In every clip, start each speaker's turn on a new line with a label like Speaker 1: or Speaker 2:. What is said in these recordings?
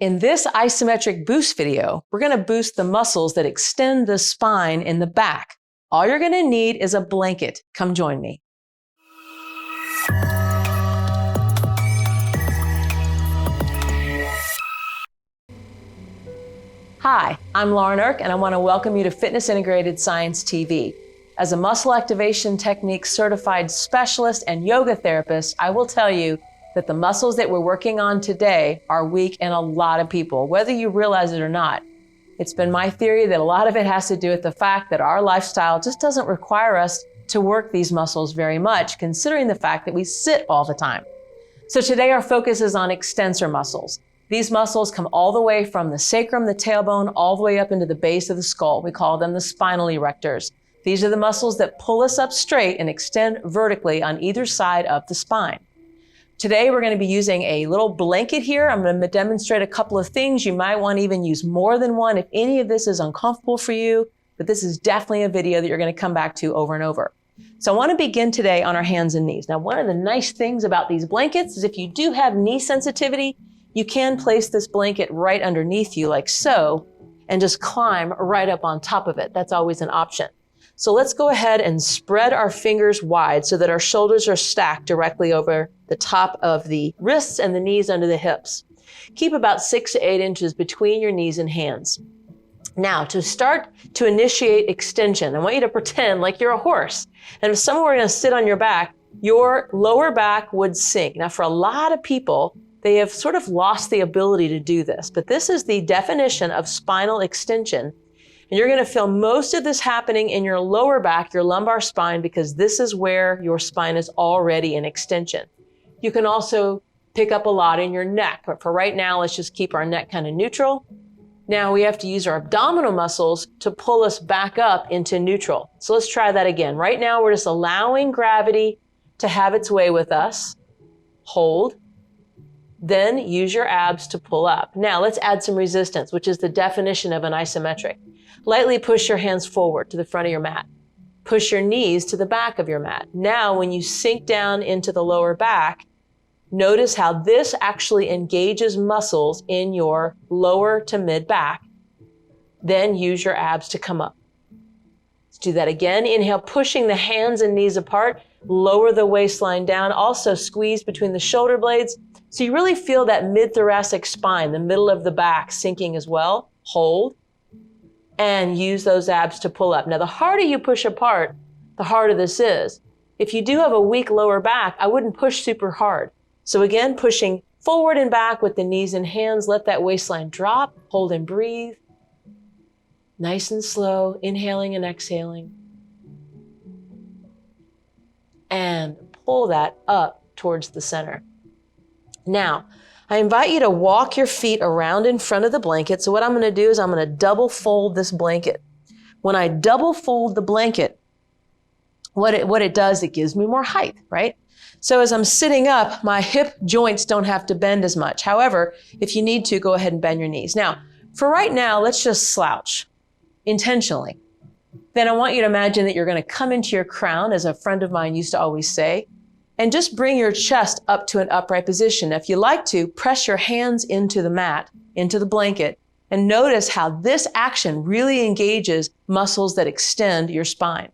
Speaker 1: In this isometric boost video, we're going to boost the muscles that extend the spine in the back. All you're going to need is a blanket. Come join me. Hi, I'm Eirk, and I want to welcome you to Fitness Integrated Science TV. As a muscle activation technique certified specialist and yoga therapist, I will tell you that the muscles that we're working on today are weak in a lot of people, whether you realize it or not. It's been my theory that a lot of it has to do with the fact that our lifestyle just doesn't require us to work these muscles very much, considering the fact that we sit all the time. So today our focus is on extensor muscles. These muscles come all the way from the sacrum, the tailbone, all the way up into the base of the skull. We call them the spinal erectors. These are the muscles that pull us up straight and extend vertically on either side of the spine. Today, we're going to be using a little blanket here. I'm going to demonstrate a couple of things. You might want to even use more than one if any of this is uncomfortable for you, but this is definitely a video that you're going to come back to over and over. So I want to begin today on our hands and knees. Now, one of the nice things about these blankets is if you do have knee sensitivity, you can place this blanket right underneath you like so, and just climb right up on top of it. That's always an option. So let's go ahead and spread our fingers wide so that our shoulders are stacked directly over the top of the wrists and the knees under the hips. Keep about 6 to 8 inches between your knees and hands. Now, to start to initiate extension, I want you to pretend like you're a horse. And if someone were going to sit on your back, your lower back would sink. Now, for a lot of people, they have sort of lost the ability to do this, but this is the definition of spinal extension. And you're going to feel most of this happening in your lower back, your lumbar spine, because this is where your spine is already in extension. You can also pick up a lot in your neck, but for right now, let's just keep our neck kind of neutral. Now we have to use our abdominal muscles to pull us back up into neutral. So let's try that again. Right now, we're just allowing gravity to have its way with us. Hold. Then use your abs to pull up. Now let's add some resistance, which is the definition of an isometric. Lightly push your hands forward to the front of your mat. Push your knees to the back of your mat. Now, when you sink down into the lower back, notice how this actually engages muscles in your lower to mid back. Then use your abs to come up. Let's do that again. Inhale, pushing the hands and knees apart. Lower the waistline down. Also squeeze between the shoulder blades. So you really feel that mid-thoracic spine, the middle of the back, sinking as well. Hold. And use those abs to pull up. Now, the harder you push apart, the harder this is. If you do have a weak lower back, I wouldn't push super hard. So again, pushing forward and back with the knees and hands, let that waistline drop, hold and breathe. Nice and slow, inhaling and exhaling. And pull that up towards the center. Now, I invite you to walk your feet around in front of the blanket. So what I'm going to do is I'm going to double fold this blanket. When I double fold the blanket, what it does, it gives me more height, right? So as I'm sitting up, my hip joints don't have to bend as much. However, if you need to, go ahead and bend your knees. Now, for right now, let's just slouch intentionally. Then I want you to imagine that you're going to come into your crown, as a friend of mine used to always say, and just bring your chest up to an upright position. If you like to, press your hands into the mat, into the blanket, and notice how this action really engages muscles that extend your spine.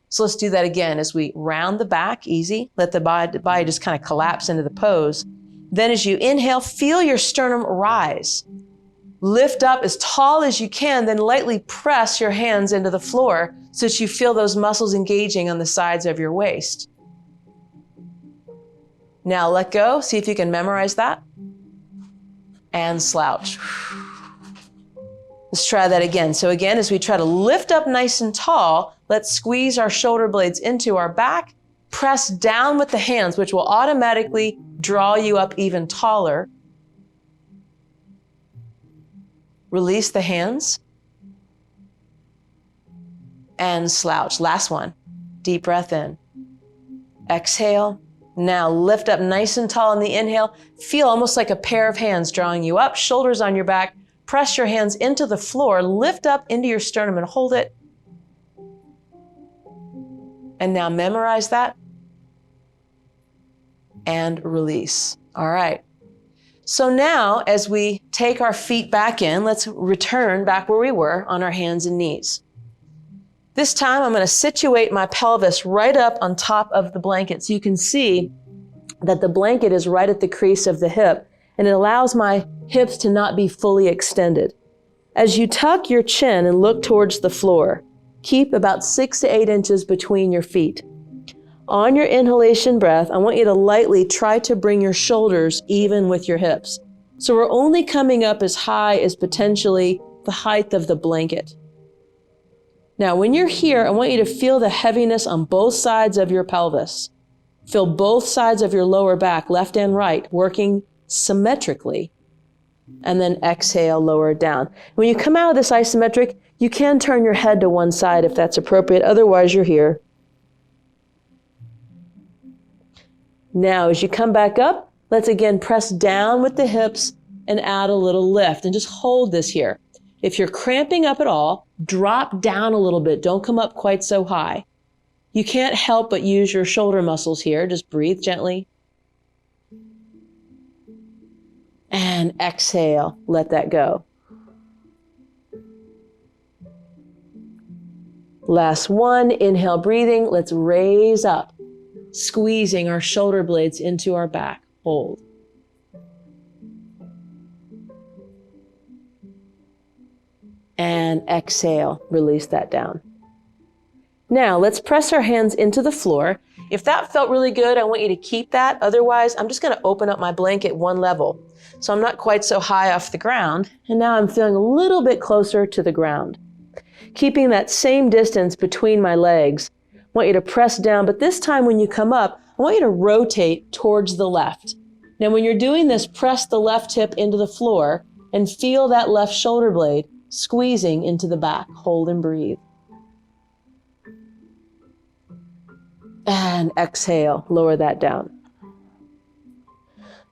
Speaker 1: So let's do that again as we round the back, easy. Let the body just kind of collapse into the pose. Then as you inhale, feel your sternum rise. Lift up as tall as you can, then lightly press your hands into the floor so that you feel those muscles engaging on the sides of your waist. Now let go. See if you can memorize that. And slouch. Let's try that again. So again, as we try to lift up nice and tall, let's squeeze our shoulder blades into our back. Press down with the hands, which will automatically draw you up even taller. Release the hands. And slouch. Last one. Deep breath in. Exhale. Now lift up nice and tall on the inhale. Feel almost like a pair of hands drawing you up, shoulders on your back. Press your hands into the floor, lift up into your sternum and hold it. And now memorize that. And release. All right. So now, as we take our feet back in, let's return back where we were on our hands and knees. This time, I'm going to situate my pelvis right up on top of the blanket so you can see that the blanket is right at the crease of the hip, and it allows my hips to not be fully extended. As you tuck your chin and look towards the floor, keep about 6 to 8 inches between your feet. On your inhalation breath, I want you to lightly try to bring your shoulders even with your hips. So we're only coming up as high as potentially the height of the blanket. Now, when you're here, I want you to feel the heaviness on both sides of your pelvis. Feel both sides of your lower back, left and right, working symmetrically. And then exhale, lower it down. When you come out of this isometric, you can turn your head to one side if that's appropriate. Otherwise, you're here. Now, as you come back up, let's again press down with the hips and add a little lift and just hold this here. If you're cramping up at all, drop down a little bit. Don't come up quite so high. You can't help but use your shoulder muscles here. Just breathe gently. And exhale, let that go. Last one, inhale, breathing. Let's raise up, squeezing our shoulder blades into our back. Hold. And exhale, release that down. Now, let's press our hands into the floor. If that felt really good, I want you to keep that. Otherwise, I'm just going to open up my blanket one level. So I'm not quite so high off the ground. And now I'm feeling a little bit closer to the ground. Keeping that same distance between my legs, I want you to press down. But this time when you come up, I want you to rotate towards the left. Now, when you're doing this, press the left hip into the floor and feel that left shoulder blade squeezing into the back. Hold and breathe. And exhale, lower that down.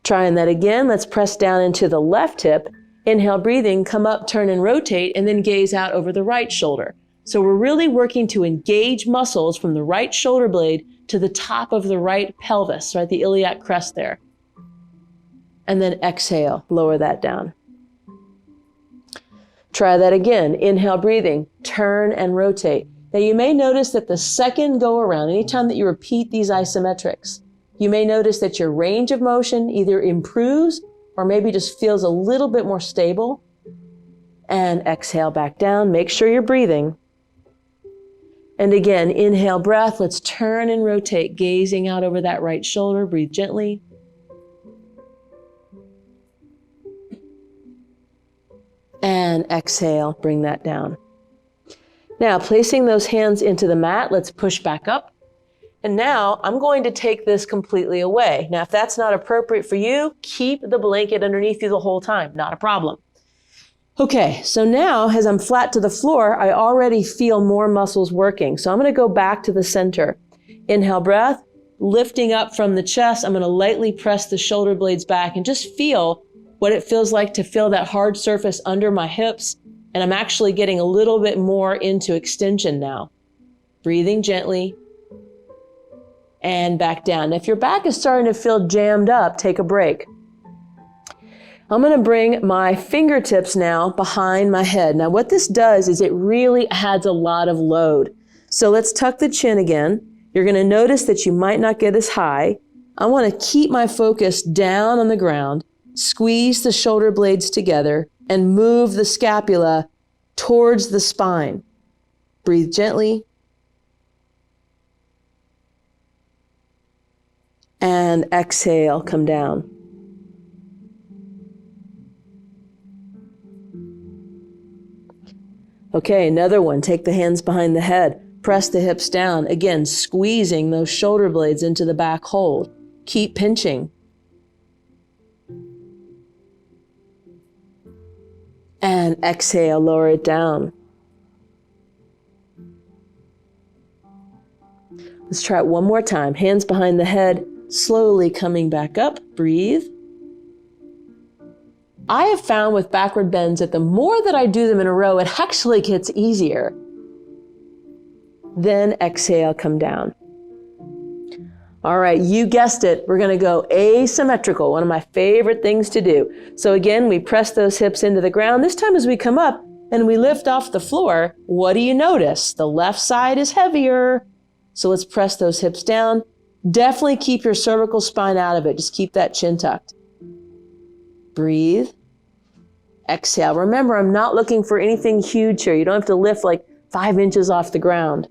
Speaker 1: Trying that again. Let's press down into the left hip. Inhale, breathing, come up, turn and rotate, and then gaze out over the right shoulder. So we're really working to engage muscles from the right shoulder blade to the top of the right pelvis, right? The iliac crest there. And then exhale, lower that down. Try that again. Inhale, breathing, turn and rotate. Now you may notice that the second go around, anytime that you repeat these isometrics, you may notice that your range of motion either improves or maybe just feels a little bit more stable. And exhale back down. Make sure you're breathing. And again, inhale, breath. Let's turn and rotate, gazing out over that right shoulder. Breathe gently. And exhale, bring that down. Now, placing those hands into the mat, let's push back up. And now I'm going to take this completely away. Now, if that's not appropriate for you, keep the blanket underneath you the whole time. Not a problem. Okay, so now as I'm flat to the floor, I already feel more muscles working. So I'm going to go back to the center. Inhale, breath, lifting up from the chest. I'm going to lightly press the shoulder blades back and just feel what it feels like to feel that hard surface under my hips. And I'm actually getting a little bit more into extension now. Breathing gently. And back down. If your back is starting to feel jammed up, take a break. I'm going to bring my fingertips now behind my head. Now what this does is it really adds a lot of load. So let's tuck the chin again. You're going to notice that you might not get as high. I want to keep my focus down on the ground, squeeze the shoulder blades together, and move the scapula towards the spine. Breathe gently. And exhale, come down. Okay, another one. Take the hands behind the head. Press the hips down. Again, squeezing those shoulder blades into the back. Hold. Keep pinching. And exhale, lower it down. Let's try it one more time. Hands behind the head. Slowly coming back up, breathe. I have found with backward bends that the more that I do them in a row, it actually gets easier. Then exhale, come down. All right, you guessed it. We're going to go asymmetrical, one of my favorite things to do. So again, we press those hips into the ground. This time as we come up and we lift off the floor, what do you notice? The left side is heavier. So let's press those hips down. Definitely keep your cervical spine out of it. Just keep that chin tucked. Breathe. Exhale. Remember, I'm not looking for anything huge here. You don't have to lift like 5 inches off the ground.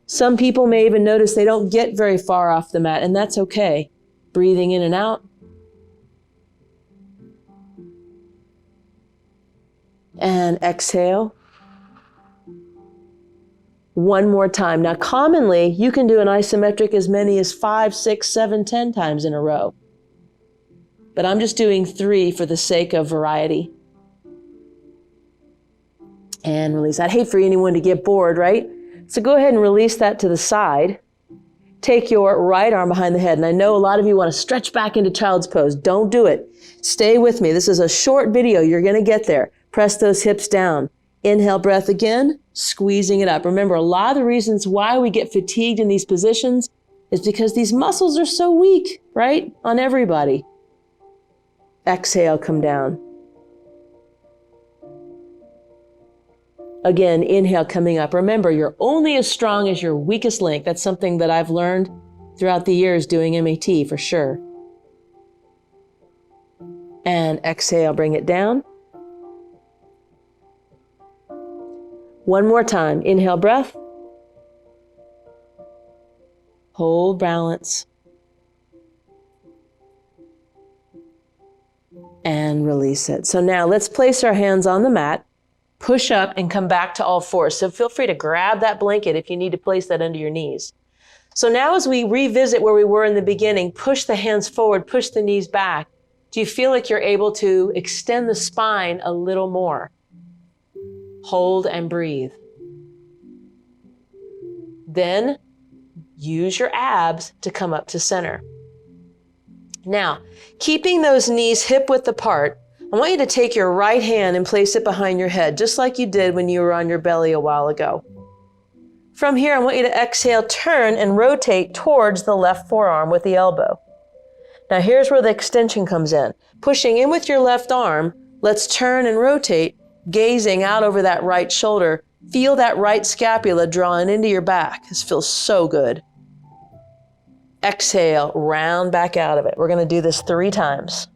Speaker 1: Some people may even notice they don't get very far off the mat, and that's okay. Breathing in and out. And exhale. One more time. Now, commonly, you can do an isometric as many as 5, 6, 7, 10 times in a row. But I'm just doing 3 for the sake of variety. And release. I'd hate for anyone to get bored, right? So go ahead and release that to the side. Take your right arm behind the head. And I know a lot of you want to stretch back into child's pose. Don't do it. Stay with me. This is a short video. You're going to get there. Press those hips down. Inhale, breath again, squeezing it up. Remember, a lot of the reasons why we get fatigued in these positions is because these muscles are so weak, right? On everybody. Exhale, come down. Again, inhale, coming up. Remember, you're only as strong as your weakest link. That's something that I've learned throughout the years doing MAT for sure. And exhale, bring it down. One more time. Inhale, breath. Hold balance. And release it. So now let's place our hands on the mat. Push up and come back to all fours. So feel free to grab that blanket if you need to place that under your knees. So now as we revisit where we were in the beginning, push the hands forward, push the knees back. Do you feel like you're able to extend the spine a little more? Hold and breathe. Then use your abs to come up to center. Now, keeping those knees hip width apart, I want you to take your right hand and place it behind your head, just like you did when you were on your belly a while ago. From here, I want you to exhale, turn and rotate towards the left forearm with the elbow. Now here's where the extension comes in. Pushing in with your left arm, let's turn and rotate, gazing out over that right shoulder. Feel that right scapula drawing into your back. This feels so good. Exhale, round back out of it. We're going to do this 3 times.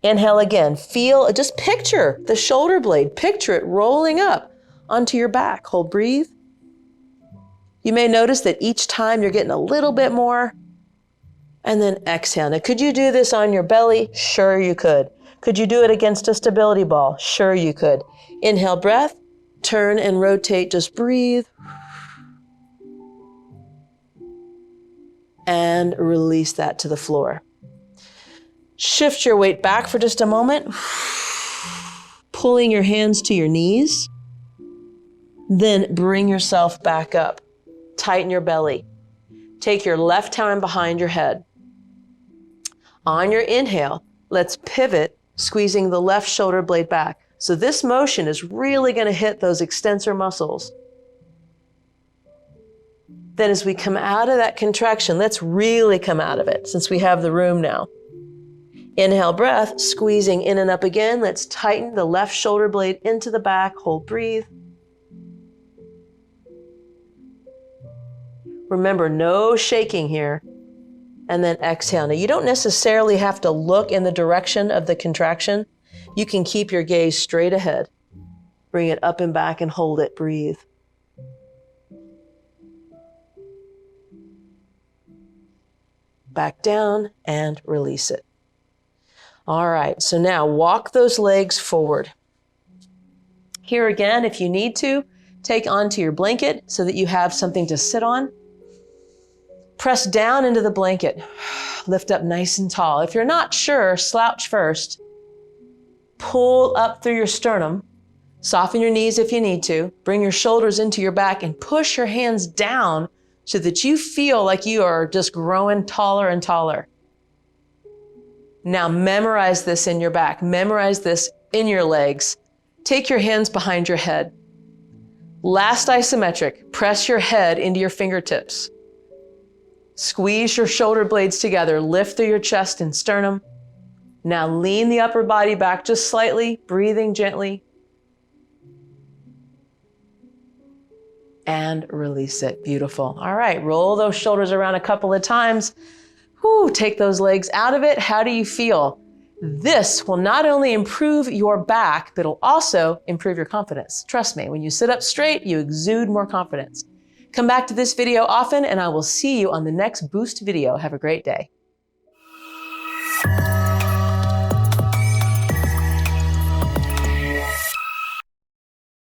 Speaker 1: Inhale again. Feel, just picture the shoulder blade. Picture it rolling up onto your back. Hold, breathe. You may notice that each time you're getting a little bit more. And then exhale. Now, could you do this on your belly? Sure you could. Could you do it against a stability ball? Sure you could. Inhale, breath. Turn and rotate. Just breathe. And release that to the floor. Shift your weight back for just a moment, pulling your hands to your knees. Then bring yourself back up. Tighten your belly. Take your left arm behind your head. On your inhale, let's pivot, squeezing the left shoulder blade back. So this motion is really going to hit those extensor muscles. Then as we come out of that contraction, let's really come out of it since we have the room now. Inhale, breath, squeezing in and up again. Let's tighten the left shoulder blade into the back. Hold, breathe. Remember, no shaking here. And then exhale. Now, you don't necessarily have to look in the direction of the contraction. You can keep your gaze straight ahead. Bring it up and back and hold it. Breathe. Back down and release it. All right, so now walk those legs forward. Here again, if you need to, take onto your blanket so that you have something to sit on. Press down into the blanket. Lift up nice and tall. If you're not sure, slouch first. Pull up through your sternum. Soften your knees if you need to. Bring your shoulders into your back and push your hands down so that you feel like you are just growing taller and taller. Now memorize this in your back. Memorize this in your legs. Take your hands behind your head. Last isometric, press your head into your fingertips. Squeeze your shoulder blades together, lift through your chest and sternum. Now lean the upper body back just slightly, breathing gently. And release it. Beautiful. All right, roll those shoulders around a couple of times. Whew, take those legs out of it. How do you feel? This will not only improve your back, but it'll also improve your confidence. Trust me, when you sit up straight, you exude more confidence. Come back to this video often, and I will see you on the next Boost video. Have a great day.